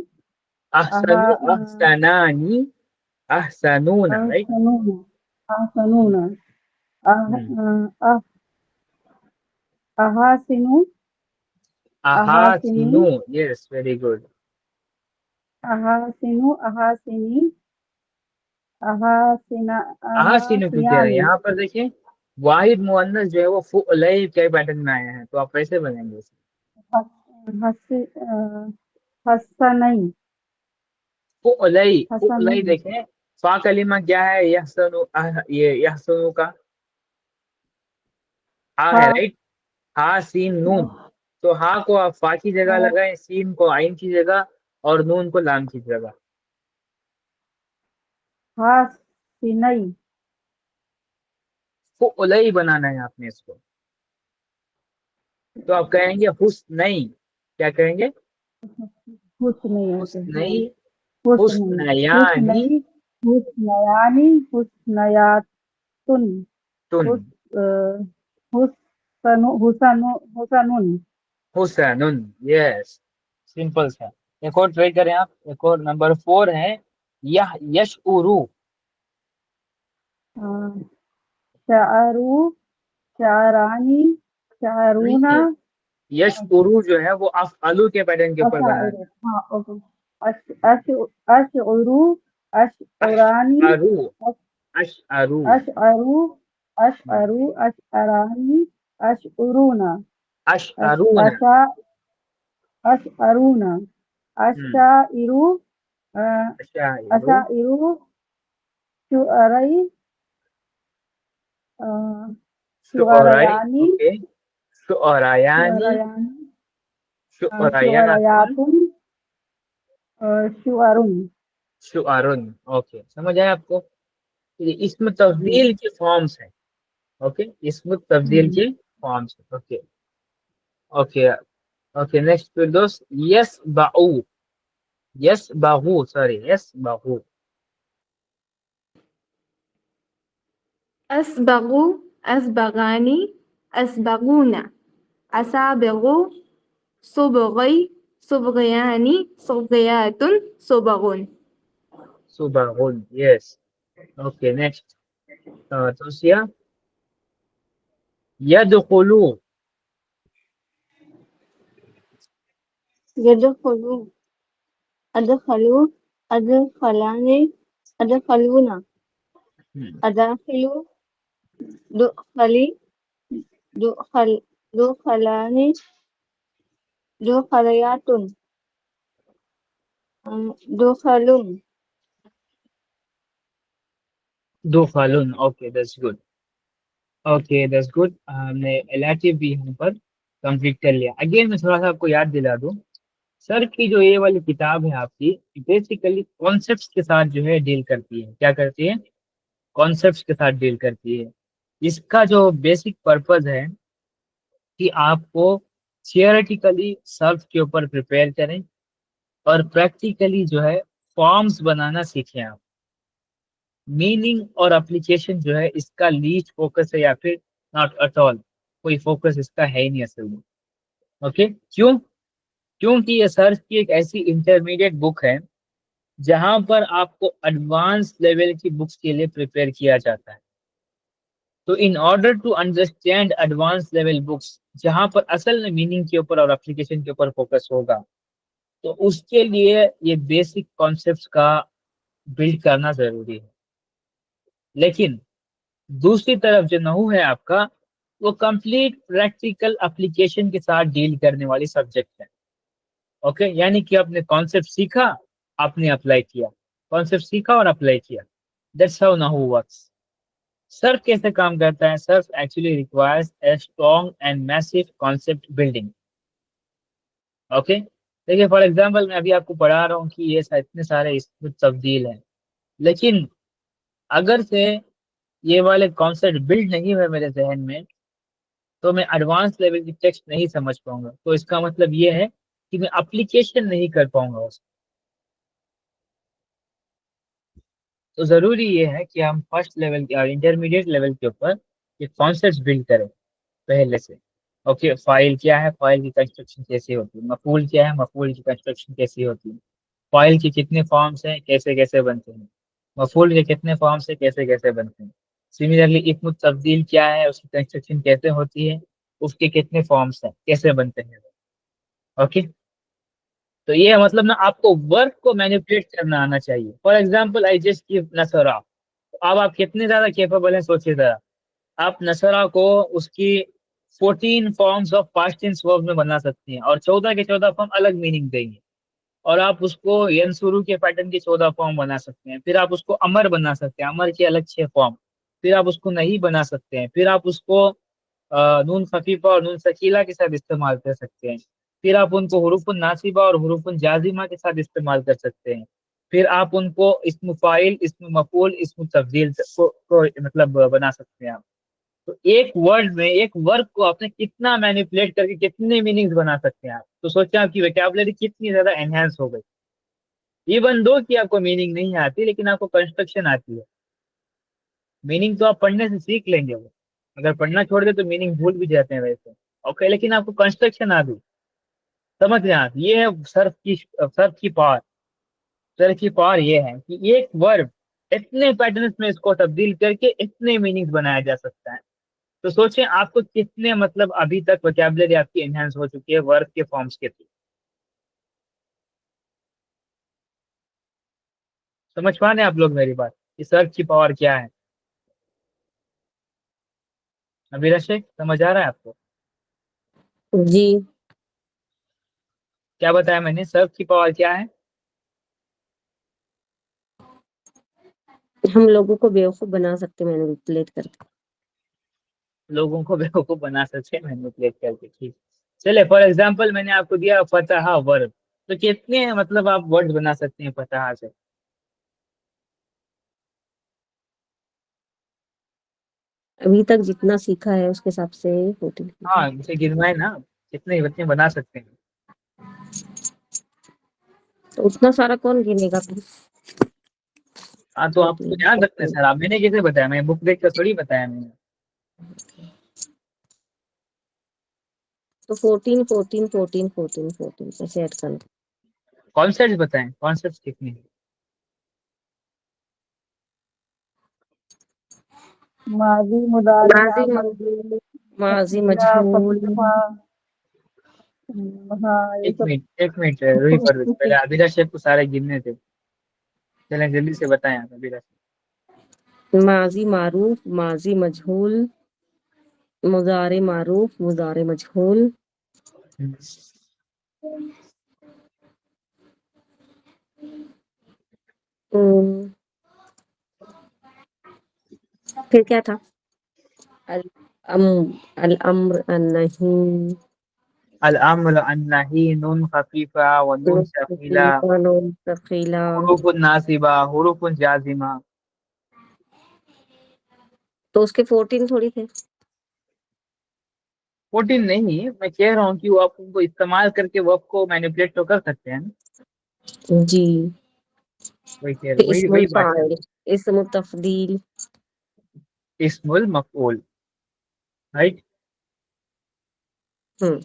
احسنو، احسنانی، احسنون. رائٹ. احسنونا، احسنونا، احاسنو، احاسنی، احاسنو. Yes very good. احاسنو، احاسنی، احاسنا، احاسنو کیوں کہہ رہے ہیں؟ احاسیانی، یہاں پر دیکھیں واحد مؤنث جو ہے وہ فعلئی کے پیٹرن میں آیا ہے، تو آپ کیسے بنیں گے اسے؟ حسنئی، فعلئی حسنئی، دیکھیں. فا کلمہ کیا ہے؟ یحسنو. یہ یحسنو کا ہا ہے، رائٹ. ہا سین نون. تو ہا کو آپ فا کی جگہ لگائیں، سین کو عین کی جگہ، اور نون کو لام کی جگہ. حسنئی، فعلئی بنانا ہے آپ نے اس کو. تو آپ کہیں گے حسنئی. کیا کہیں گے؟ حسنئی، حسنئی، حسنئی، حسنیانی، حسنئی، حسنیانی، حسنیاتن، تن، حسنون. حسنن. یس سمپل تھا. ایک اور ٹرائی کریں آپ. ایک اور نمبر 4 ہے یشعرو. شعرو، شعرانی، شعرونا، یشعرو جو ہے وہ افعلو کے پیٹرن کے اوپر بنانا ہے. ہاں اوکے. اشعرو، اشعرانی، اشعرو، اشعرو، اشعرو، اشعرو، اشعرانی، اشعرونا، اشعرون. اشعرونا، اشعرو، اشعرو، اشعرو، شعرئی، شعرائی. شعریانی، اوکے. شعرایانی، شعریانی، شعریاتن، شعریاتن، شعرن. شعرن. اوکے سمجھ آیا آپ کو؟ یہ اسم تفضیل کی فارمز ہیں. اوکے اسم تفضیل کی forms. Okay okay okay. Next دوست یس باؤ. يسبغ sorry يسبغ. أسبغوا أسبغاني أسبغون أسابغ صبغي صبغيان صبغيات صبغون. صبغ. Yes. Okay, next. توصية. يدخل. يدخلون أدخلوا أدخلاني أدخلونا أداخل دخلي دخلاني دخليات دخلون. دخل. Okay, that's good. Okay, that's good. हमने एलाटिव भी यहाँ पर कंप्लीट कर लिया. अगेन मैं थोड़ा सा आपको याद दिला दूं, सर की जो ये वाली किताब है आपकी, बेसिकली कॉन्सेप्ट्स के साथ जो है डील करती है. क्या करती है? कॉन्सेप्ट्स के साथ डील करती है. इसका जो बेसिक पर्पस है कि आपको थियोरेटिकली सर्फ के ऊपर प्रिपेयर करें और प्रैक्टिकली जो है फॉर्म्स बनाना सीखें आप. मीनिंग और एप्लीकेशन जो है इसका लीस्ट फोकस है, या फिर नॉट एट ऑल, कोई फोकस इसका है ही नहीं असल में. ओके, क्यों? क्योंकि ये सर्च की एक ऐसी इंटरमीडिएट बुक है जहां पर आपको एडवांस लेवल की बुक्स के लिए प्रिपेयर किया जाता है. तो in order to understand advance level books जहां पर असल में मीनिंग के ऊपर और एप्लीकेशन के ऊपर फोकस होगा, तो उसके लिए ये बेसिक कॉन्सेप्ट्स का बिल्ड करना जरूरी है. लेकिन दूसरी तरफ जो नहू है आपका, वो कंप्लीट प्रैक्टिकल एप्लीकेशन के साथ डील करने वाली सब्जेक्ट है. ओके, यानी कि आपने कॉन्सेप्ट सीखा, आपने अप्लाई किया, कॉन्सेप्ट सीखा और अप्लाई किया. दैट्स हाउ नहू वर्क्स. सर्फ कैसे काम करता है? सर्फ actually requires a strong and massive concept building. Okay, देखिए फॉर एग्जांपल मैं अभी आपको पढ़ा रहा हूँ कि ये इतने सारे इसमें तब्दील हैं, लेकिन अगर से ये वाले कॉन्सेप्ट बिल्ड नहीं हुए मेरे जहन में, तो मैं एडवांस लेवल की टेक्स्ट नहीं समझ पाऊंगा. तो इसका मतलब ये है कि मैं एप्लीकेशन नहीं कर पाऊंगा उसको. तो जरूरी ये है कि हम फर्स्ट लेवल और इंटरमीडिएट लेवल के ऊपर ये कॉन्सेप्ट बिल्ड करें पहले से. ओके, फाइल क्या है, फाइल की कंस्ट्रक्शन कैसी होती है, मफूल क्या है, मफूल की कंस्ट्रक्शन कैसी होती है, फाइल के कितने फॉर्म्स हैं, कैसे कैसे बनते हैं, मफूल के कितने फॉर्म्स हैं, कैसे कैसे बनते हैं. सिमिलरली इस्म तब्दील क्या है, उसकी कंस्ट्रक्शन कैसे होती है, उसके कितने फॉर्म्स हैं, कैसे बनते हैं. ओके, तो ये मतलब ना आपको वर्क को मैनिपुलेट करना आना चाहिए. For example I just give नसरा. अब आप कितने ज्यादा केपेबल हैं सोचिए जरा. आप नसरा को उसकी 14 forms of past tense verb में बना सकते हैं और 14 के 14 फॉर्म अलग मीनिंग देंगे. और आप उसको यंसुरु के पैटर्न के 14 फॉर्म बना सकते हैं. फिर आप उसको अमर बना सकते हैं, अमर के अलग 6 फॉर्म. फिर आप उसको नहीं बना सकते हैं. फिर आप उसको नून खफीफा और नून सकीला के साथ इस्तेमाल कर सकते हैं. फिर आप उनको हुरूफुन नासिबा और हुरूफुन जाजिमा के साथ इस्तेमाल कर सकते हैं. फिर आप उनको इस्म फाइल, इस्म मफूल, इस्म तब्दील को मतलब बना सकते हैं आप. तो एक वर्ड में एक वर्ड को आपने कितना मैनिपुलेट करके कितने मीनिंग्स बना सकते हैं आप. तो सोचिए आपकी वोकैबुलरी कितनी ज्यादा एनहेंस हो गई. इवन दो कि आपको मीनिंग नहीं आती, लेकिन आपको कंस्ट्रक्शन आती है. मीनिंग तो आप पढ़ने से सीख लेंगे, वो अगर पढ़ना छोड़ दे तो मीनिंग भूल भी जाते हैं वैसे. ओके, लेकिन आपको कंस्ट्रक्शन आ गई. समझ रहे हैं आप? ये है सर्फ की पावर. सर्फ की पावर ये है कि एक वर्ब इतने पैटर्न्स में इसको तब्दील करके इतने मीनिंग्स बनाया जा सकता है. तो सोचें आपको कितने मतलब अभी तक वोकैबुलरी आपकी एनहांस हो चुकी है वर्ब के फॉर्म्स के थ्रू. समझ पा रहे हैं आप लोग मेरी बात कि सर्च की पावर क्या है? अभी शेख समझ आ रहा है आपको? जी. क्या बताया मैंने? सर्च की पावर क्या है? हम लोगों को बेवकूफ बना सकते मैनिपुलेट करके. लोगों को बेवकूफ बना सकते हैं मैनिपुलेट करके. ठीक, चले फॉर एग्जांपल मैंने आपको दिया फतहा वर्ब. तो कितने मतलब आप वर्ड बना सकते हैं फतहा से? अभी तक जितना सीखा है उसके हिसाब से 14. हाँ, मुझे गिनवाए ना, कितने बच्चे बना सकते हैं. तो उतना सारा कौन गिनेगा फिर? हाँ तो आपको याद रखना है सर, आप मैंने कैसे बताया, मैं बुक देख कर थोड़ी बताया मैंने। तो 14 14 14 14 14 ऐसे ऐड करना। कॉन्सेप्ट बताएं, कॉन्सेप्ट कितने हैं? माजी मुदारी माजी अमर मजहूल, माजी तकदीरा मजहूल, फतहा। हाँ ये सब। एक मिनट रूही परवेज, पहले अभिलाष शेख को सारे गिनने थे, चलें जल्दी से बताएं आप अभिलाष। माजी मारूफ, माजी मजहूल, मुजारे मारूफ, मुजारे मजहूल, फिर क्या था? अल अम अल अम्र अन्नही, अल अम्र अन्नही, नून खफीफा व नून शकीला, नून सकीला। हुरूफुन नासिबा, हुरूफुन जाजिमा। तो उसके 14 थोड़ी थे? 14 नहीं, मैं कह रहा हूँ कि वो आप उनको इस्तेमाल करके वर्ब को मैनिपुलेट तो कर सकते हैं ना, जी। वही कह रहा, फिर वही इस्मुल वही बात है। फाइल, इस्मु तफदील। इस्मुल मफऊल, राइट। हम्म।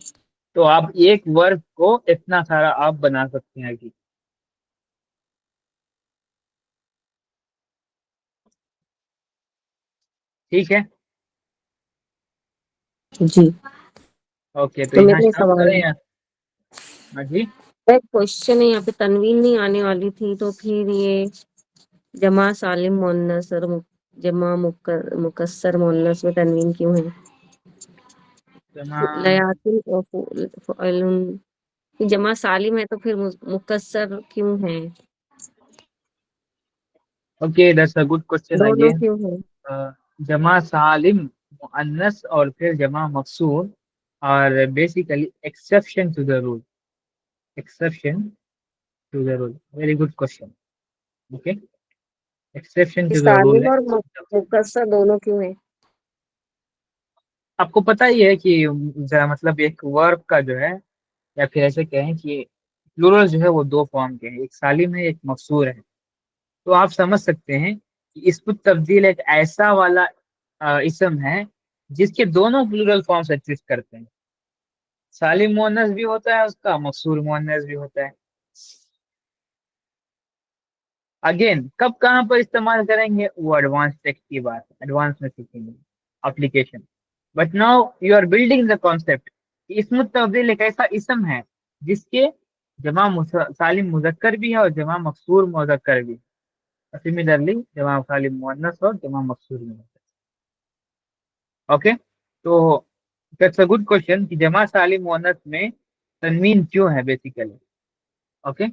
तो आप एक वर्ब को इतना सारा आप बना सकते हैं कि, ठीक है। जी। ओके, तो तो यहाँ मेरे स्टॉप सवाल करें या? हाँ जी। एक क्वेश्चन है यहाँ पे, तनवीन नहीं आने वाली थी तो फिर ये जमा सालिम मुअन्नस और जमा मुकस्सर मुअन्नस में तनवीन क्यों है? जमा, लयातिन और फुअलुन, जमा सालिम है तो फिर मुकस्सर क्यों है? Okay, that's a good question दोनों अगेन। क्यों है? जमा सालिम मुअन्नस और फिर जमा मकसूर और basically exception to the rule, exception to the rule, very good question. Okay, exception to the rule सालिम है। और मुकस्सर दोनों क्यों है? आपको पता ही है कि जरा मतलब एक वर्ब का जो है, या फिर ऐसे कहें कि प्लूरल जो है वो दो फॉर्म के हैं, एक सालिम है एक मकसूर है। तो आप समझ सकते हैं कि इसको तब्दील एक ऐसा वाला इसम है जिसके दोनों प्लूरल फॉर्म्स एग्जिस्ट करते हैं, सालिम मुअन्नस भी होता है उसका, मकसूर मुअन्नस भी होता है। अगेन कब कहाँ पर इस्तेमाल करेंगे वो एडवांस टेक्स्ट की बात है, एडवांस में सीखेंगे application. But now you are building the concept. इसमें तब्दील एक ऐसा इसम है जिसके सालिम मुजक्कर भी है और जमा मकसूर मुजक्कर भी है, सिमिलरली जमा सालिम मुअन्नस और जमा मकसूर भी है। ओके, तो दैट्स अ गुड क्वेश्चन कि जमा सालिम मुअन्नस में तनवीन क्यों है बेसिकली। ओके,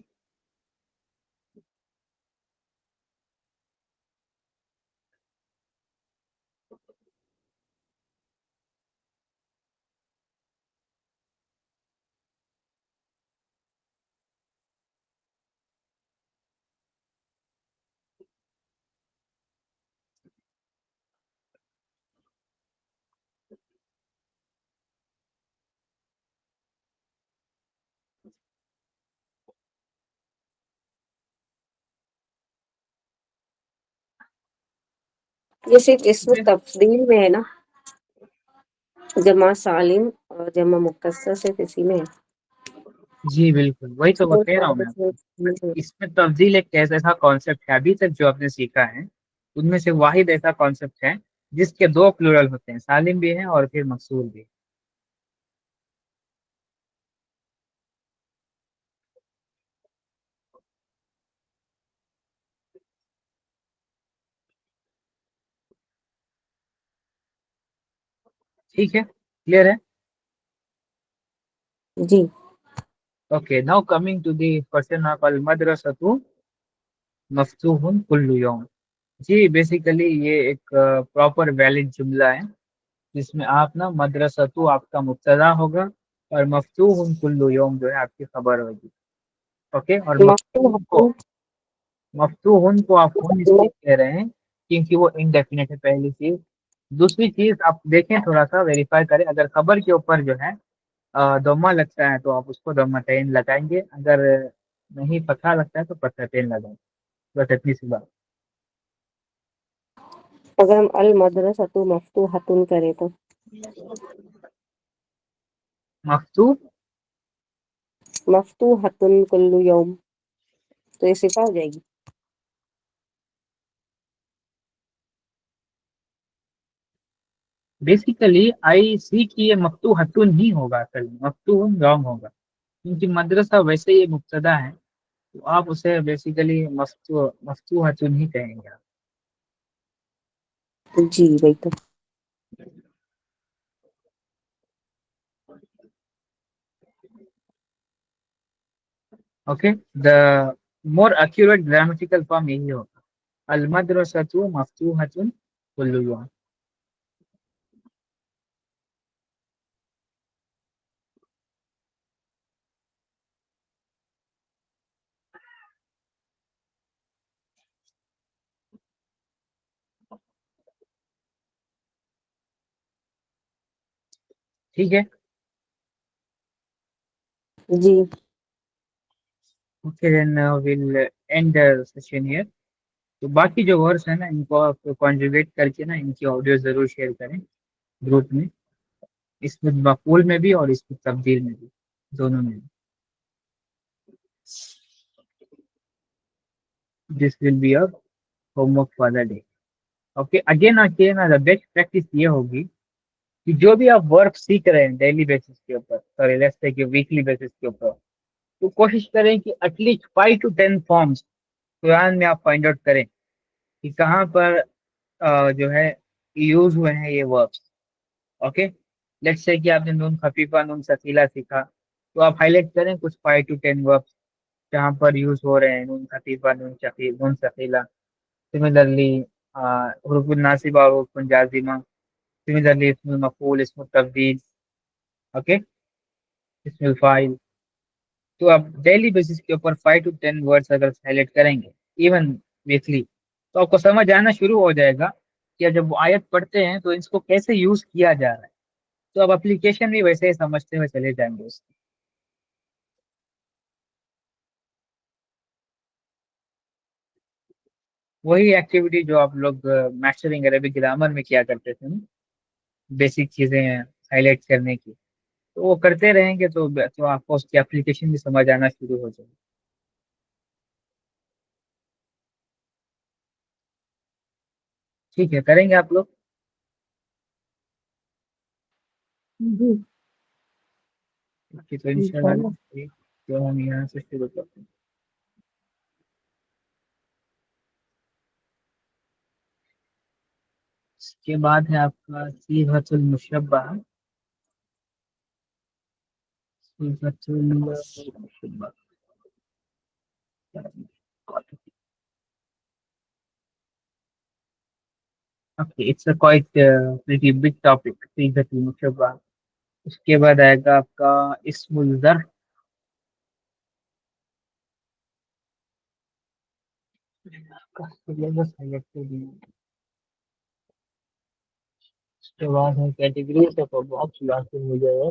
ये सिर्फ इसमें तफदील में है ना? जमा सालिम और जमा मुकस्सर सिर्फ इसी में है। जी बिल्कुल, वही तो मैं और कह रहा हूँ सारे मैं आपको। इसमें इसमें तब्दील एक ऐसा कॉन्सेप्ट है अभी तक जो आपने सीखा है, उनमें से वाहिद ऐसा कॉन्सेप्ट है जिसके दो प्लूरल होते हैं, सालिम भी है और फिर मकसूर भी। ठीक है, क्लियर है। जी। Okay, now coming to the question of अल मदरसतु मफ्तूहुन कुल्लु यौम। जी बेसिकली ये एक प्रॉपर वैलिड जुमला है जिसमें आप ना मदरसतु आपका मुब्तदा होगा और मफ्तूहुन कुल्लु यौम जो है आपकी खबर होगी। ओके, और मफ्तूह मफ्तूहुन को आप हुन इसलिए कह रहे हैं क्योंकि वो इनडेफिनेट है, पहली चीज। दूसरी चीज आप देखें, थोड़ा सा वेरीफाई करें, अगर खबर के ऊपर जो है दम्मा लगता है तो आप उसको दम्मतैन लगाएंगे, अगर نہیں پکا لگتا ہے تو پتھر پین لگا، بس اتنی سی بات. اگر ہم المدرسۃ مفتوحۃ کریں تو مفتوح مفتوحۃ کل یوم، تو یہ صفا ہو جائے گی. بیسیکلی آئی سی کی یہ مفتوحتن ہی ہوگا، اصل میں مفتوح رانگ ہوگا، کیونکہ مدرسہ ویسے ہی مبتدا ہے، تو آپ اسے بیسیکلی مفتوحتن ہی کہیں گے. جی وہی تو. Okay, the more accurate grammatical form یہی ہوگا، المدرسۃ مفتوحۃ کل یوم. ٹھیک ہے. جی okay then will end session here. تو باقی جو ورڈس ہیں نا ان کو آپ کانجوگیٹ کر کے نا ان کی آڈیو ضرور شیئر کریں گروپ میں، اس میں مقبول میں بھی اور اس میں تبدیل میں بھی، دونوں میں بھی. دس ول بی اب home work for the day. Okay again the best practice یہ ہوگی کہ جو بھی آپ ورک سیکھ رہے ہیں ڈیلی بیسس کے اوپر، سوری لیٹس سے کہ ویکلی بیسس کے اوپر، تو کوشش کریں کہ ایٹ لیسٹ 5 to 10 فارمس قرآن میں آپ فائنڈ آؤٹ کریں کہ کہاں پر جو ہے یوز ہوئے ہیں یہ وربس. اوکے، لیٹس سے کہ آپ نے نون خفیفہ نون ثقیلہ سیکھا، تو آپ ہائی لائٹ کریں کچھ 5 to 10 وربس جہاں پر یوز ہو رہے ہیں نون خفیفہ نون ثقیلہ. سملرلی حروف الناصبہ اور حروف الجازمہ، سملرلی اسم المفعول، اسم التفضیل، اوکے، اسم الفاعل. تو آپ ڈیلی بیسس کے اوپر 5 to 10 ورڈس اگر ہائلائٹ کریں گے ایون ویکلی، تو آپ کو سمجھ آنا شروع ہو جائے گا کہ جب وہ آیت پڑھتے ہیں تو اس کو کیسے یوز کیا جا رہا ہے، تو اب اپلیکیشن بھی ویسے ہی سمجھتے ہوئے چلے جائیں گے اس کی. وہی ایکٹیویٹی جو آپ لوگ ماسٹرنگ عربک گرامر میں کیا کرتے تھے نا، بیسک چیزیں ہائی لائٹ کرنے کی، تو وہ کرتے رہیں گے تو آپ کو اس کی اپلیکیشن بھی سمجھ آنا شروع ہو جائے گی. ٹھیک ہے، کریں گے آپ لوگ. جی تو انشاءاللہ انشاءاللہ. جو ہم یہاں سے شروع کرتے ہیں. اس کے بعد ہے آپ کا صیغۃ المشبہ. صیغۃ المشبہ okay, it's a quite pretty big topic صیغۃ المشبہ. اس کے بعد آئے گا آپ کا اسم الظرف. کا syllabus highlight کر دیا. اس کے بعد ہے کیٹیگریز آف باکس لاسٹ ہو جائے گا.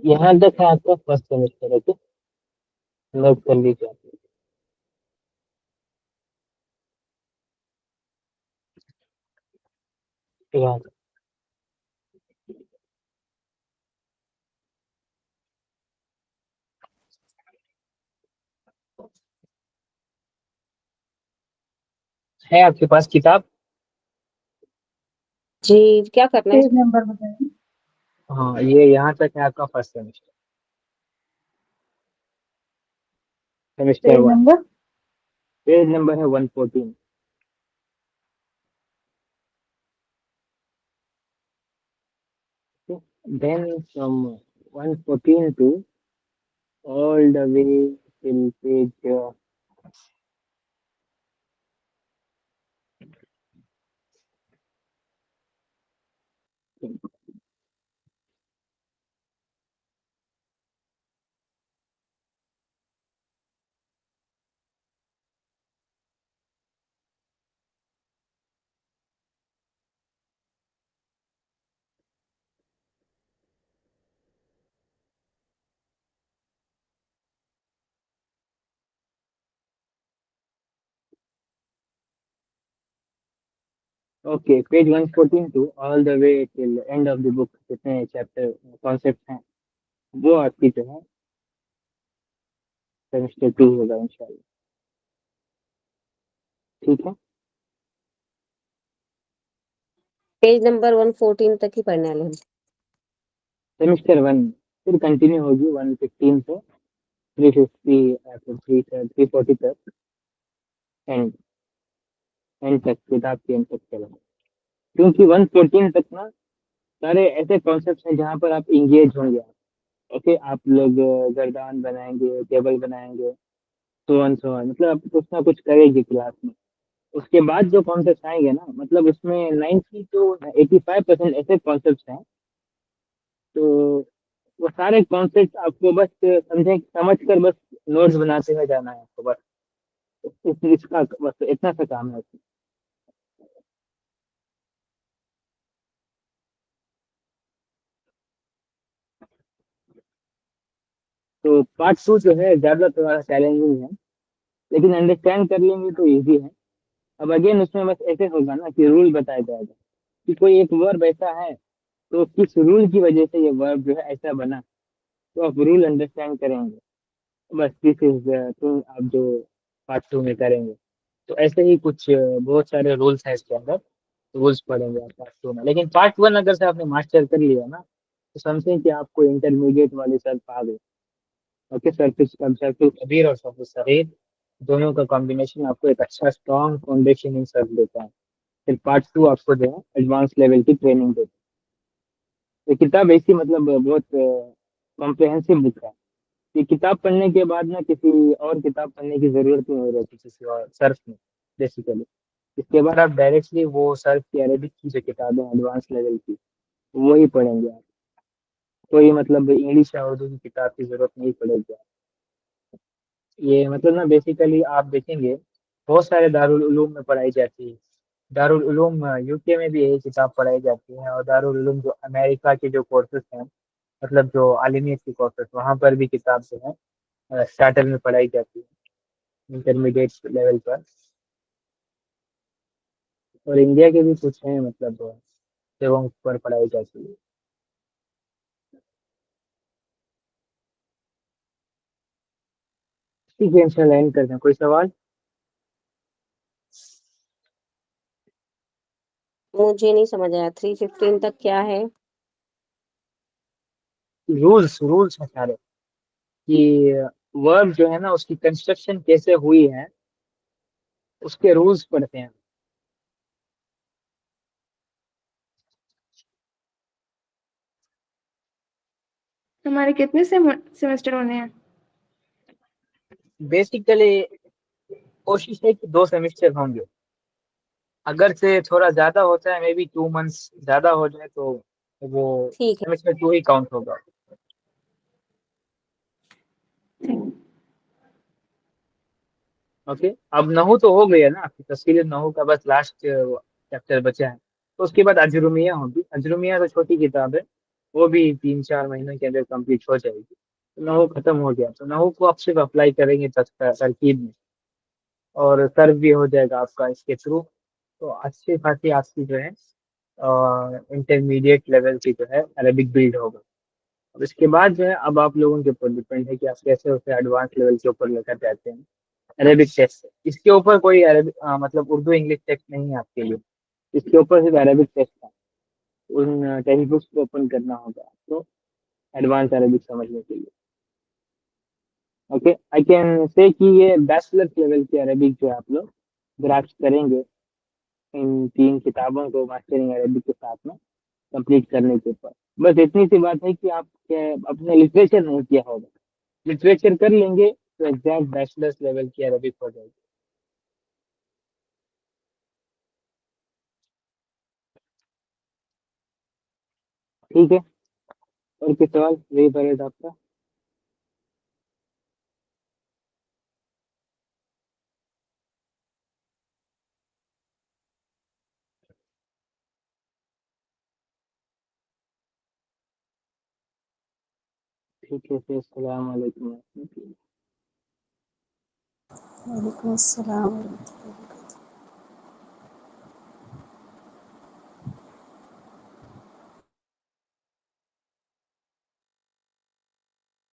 یہاں تک ہے آپ کا فرسٹ سیمسٹر. اوکے، نوٹ کر لیجیے آپ. اس کے بعد ہے آپ کے پاس کتاب؟ جی کیا کرنا ہے پیج نمبر بتائیں. ہاں، یہ یہاں تک ہے آپ کا first semester, semester page 1. Number. Page number ہے 114. Then from 114 to all the way till page okay, page 114 to all the way till end of the book जितने चैप्टर कॉन्सेप्ट हैं वो आपकी जो है सेमेस्टर 2 होगा इंशाल्लाह। ठीक है, पेज नंबर 114 तक ही पढ़ने वाले हैं। सेमेस्टर 1 फिर कंटिन्यू होगी 115 से 350 फिर 340 तक एंड एंड तक किताब के एंड तक चलेंगे, क्योंकि 114 तक ना सारे ऐसे कॉन्सेप्ट हैं जहाँ पर आप इंगेज होंगे आप। ओके, आप लोग गर्दान बनाएंगे, टेबल बनाएंगे, सो ऑन मतलब आप कुछ ना कुछ करेंगे क्लास में। उसके बाद जो कॉन्सेप्ट आएंगे ना, मतलब उसमें 90 to 85% ऐसे कॉन्सेप्ट हैं, तो वो सारे कॉन्सेप्ट आपको बस समझ कर बस नोट्स बनाते हुए जाना है आपको बस। इसका बस इतना सा काम है उसमें। तो पार्ट 2 जो है ज्यादा थोड़ा चैलेंजिंग है, लेकिन अंडरस्टैंड कर लेंगे तो इजी है। अब अगेन उसमें बस ऐसे होगा ना कि रूल बताया जाएगा कि कोई एक वर्ब ऐसा है तो किस रूल की वजह से ये वर्ब जो है ऐसा बना, तो आप रूल अंडरस्टैंड करेंगे। बस दिस इज थिंग आप जो पार्ट 2 में करेंगे। तो ऐसे ही कुछ बहुत सारे रूल्स हैं इसके अंदर, रूल्स पढ़ेंगे आप पार्ट 2 में। लेकिन पार्ट 1 अगर से आपने मास्टर कर लिया ना, तो समझें कि आपको इंटरमीडिएट वाले सर्फ आ गए। ओके, सर्फिस सर्फिल कबीर और सर्फिस सगीर दोनों का कॉम्बिनेशन आपको एक अच्छा स्ट्रॉन्ग फाउंडेशन इन सर्फ देता है। फिर पार्ट 2 आपको जो है एडवांस लेवल की ट्रेनिंग देता है। तो किताब ऐसी मतलब बहुत कॉम्प्रिहेंसिव बुक है। ये किताब पढ़ने के बाद ना किसी और किताब पढ़ने की जरूरत नहीं रहती किसी और सर्फ में बेसिकली। इसके बाद आप डायरेक्टली वो सर्फ की अरेबिक की जो किताबें एडवांस लेवल की वही पढ़ेंगे आप। कोई मतलब इंग्लिश या उर्दू की किताब की जरूरत नहीं पड़ेगी। ये मतलब ना बेसिकली आप देखेंगे बहुत सारे दारुल उलूम में पढ़ाई जाती है। दारुल उलूम यूके में भी यही किताब पढ़ाई जाती है, और दारुल उलूम जो अमेरिका के जो कोर्सेज हैं, मतलब जो आलिमियत के कोर्सेज, वहाँ पर भी किताब जो है स्टार्टर में पढ़ाई जाती है इंटरमीडिएट लेवल पर। और इंडिया के भी कुछ हैं मतलब जगहों पर पढ़ाई जाती है। ठीक है, इंशाल्लाह एंड करते हैं। कोई सवाल? मुझे नहीं समझ आया 315 तक क्या है। रूल्स रूल्स हैं सारे कि वर्ब जो है ना उसकी कंस्ट्रक्शन कैसे हुई है, उसके रूल्स पढ़ते हैं। हमारे कितने सेमेस्टर होने हैं? बेसिकली कोशिश है कि 2 सेमेस्टर होंगे। अगर से थोड़ा ज्यादा होता है, मे बी 2 मंथ्स ज्यादा हो जाए तो वो ठीक है। सेमेस्टर 2 ही काउंट होगा। ओके, अब नहू तो हो गया ना आपकी तस्वीर, नहू का बस लास्ट चैप्टर बचा है। तो उसके बाद अजरुमिया होगी। अजरुमिया तो छोटी किताब है, वो भी 3-4 महीनों के अंदर कंप्लीट हो जाएगी। तो नहू खत्म हो गया, तो नहू को आप सिर्फ अप्लाई करेंगे तरकीब में, और सर्व भी हो जाएगा आपका इसके थ्रू। तो अच्छी खासी आपकी जो है इंटरमीडिएट लेवल की जो है अरेबिक बिल्ड होगा। अब इसके बाद जो है अब आप लोगों के ऊपर डिपेंड है कि आप कैसे उसे एडवांस लेवल के ऊपर लेकर जाते हैं। अरेबिक टेस्ट, इसके ऊपर कोई अरेबिक मतलब उर्दू इंग्लिश टेक्स्ट नहीं है आपके लिए। इसके ऊपर सिर्फ अरेबिक टेस्ट है। उन टेक्स्ट बुक्स को ओपन करना होगा आपको एडवांस अरेबिक समझने के लिए। ओके, आई कैन से कि ये बैचलर्स लेवल की अरेबिक जो है आप लोग ग्रास्प करेंगे इन 3 किताबों को मास्टरिंग अरेबिक के साथ में कंप्लीट करने के ऊपर। बस इतनी सी बात है कि आप अपने लिटरेचर नहीं किया होगा। लिटरेचर कर लेंगे तो एग्जैक्ट बैचलर्स लेवल की अरेबिक हो जाएगी। ठीक है, और कोई सवाल? यही परेड आपका। ठीक है, फिर अस्सलाम वालेकुम। वालेकुम अस्सलाम।